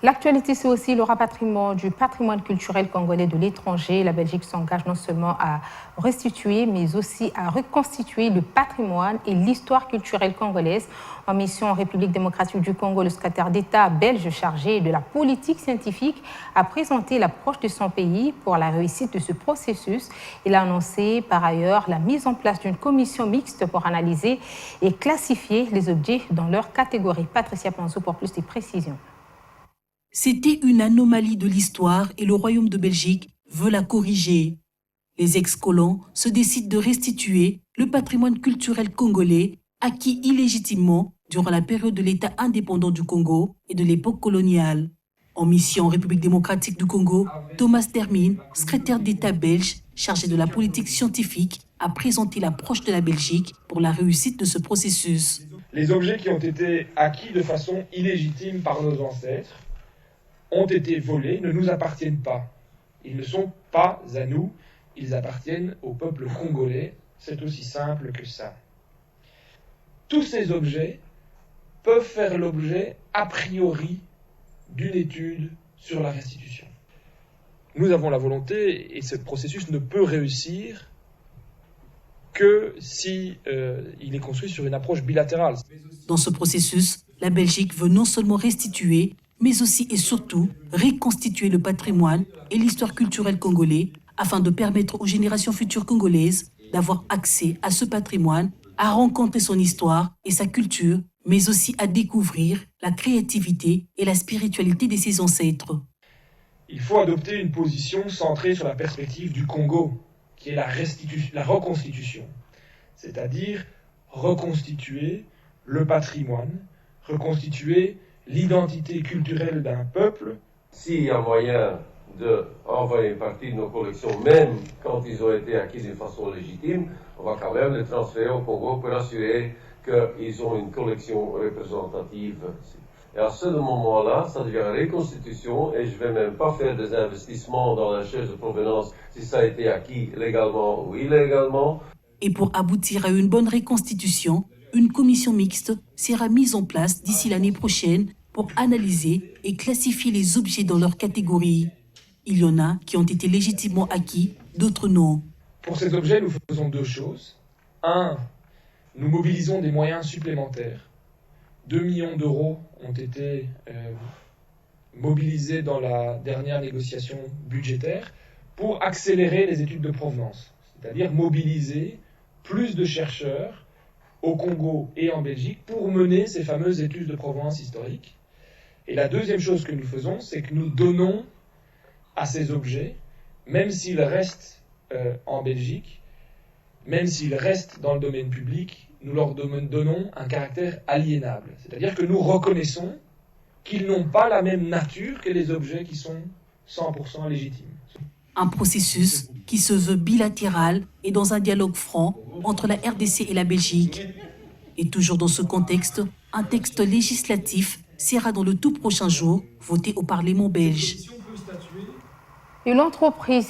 L'actualité, c'est aussi le rapatriement du patrimoine culturel congolais de l'étranger. La Belgique s'engage non seulement à restituer, mais aussi à reconstituer le patrimoine et l'histoire culturelle congolaise. En mission en République démocratique du Congo, le secrétaire d'État belge chargé de la politique scientifique a présenté l'approche de son pays pour la réussite de ce processus. Il a annoncé par ailleurs la mise en place d'une commission mixte pour analyser et classifier les objets dans leur catégorie. Patricia Panzo pour plus de précisions. C'était une anomalie de l'histoire et le Royaume de Belgique veut la corriger. Les ex-colons se décident de restituer le patrimoine culturel congolais acquis illégitimement durant la période de l'État indépendant du Congo et de l'époque coloniale. En mission en République démocratique du Congo, Thomas Termine, secrétaire d'État belge chargé de la politique scientifique, a présenté l'approche de la Belgique pour la réussite de ce processus. Les objets qui ont été acquis de façon illégitime par nos ancêtres ont été volés, ne nous appartiennent pas. Ils ne sont pas à nous, ils appartiennent au peuple congolais. C'est aussi simple que ça. Tous ces objets peuvent faire l'objet, a priori, d'une étude sur la restitution. Nous avons la volonté, et ce processus ne peut réussir que si il est construit sur une approche bilatérale. Dans ce processus, la Belgique veut non seulement restituer, mais aussi et surtout reconstituer le patrimoine et l'histoire culturelle congolais afin de permettre aux générations futures congolaises d'avoir accès à ce patrimoine, à rencontrer son histoire et sa culture, mais aussi à découvrir la créativité et la spiritualité de ses ancêtres. Il faut adopter une position centrée sur la perspective du Congo, qui est la reconstitution, c'est-à-dire reconstituer le patrimoine, reconstituer l'identité culturelle d'un peuple. S'il y a moyen d'envoyer une partie de nos collections, même quand ils ont été acquis d'une façon légitime, on va quand même les transférer au Congo pour assurer qu'ils ont une collection représentative. Et à ce moment-là, ça devient une reconstitution et je ne vais même pas faire des investissements dans la chaise de provenance si ça a été acquis légalement ou illégalement. Et pour aboutir à une bonne reconstitution, une commission mixte sera mise en place d'ici l'année prochaine pour analyser et classifier les objets dans leur catégorie. Il y en a qui ont été légitimement acquis, d'autres non. Pour ces objets, nous faisons deux choses. Un, nous mobilisons des moyens supplémentaires. 2 millions d'euros ont été mobilisés dans la dernière négociation budgétaire pour accélérer les études de provenance, c'est-à-dire mobiliser plus de chercheurs au Congo et en Belgique pour mener ces fameuses études de provenance historiques. Et la deuxième chose que nous faisons, c'est que nous donnons à ces objets, même s'ils restent en Belgique, même s'ils restent dans le domaine public, nous leur donnons un caractère aliénable. C'est-à-dire que nous reconnaissons qu'ils n'ont pas la même nature que les objets qui sont 100% légitimes. Un processus qui se veut bilatéral et dans un dialogue franc entre la RDC et la Belgique. Et toujours dans ce contexte, un texte législatif sera dans le tout prochain jour voté au Parlement belge. Une entreprise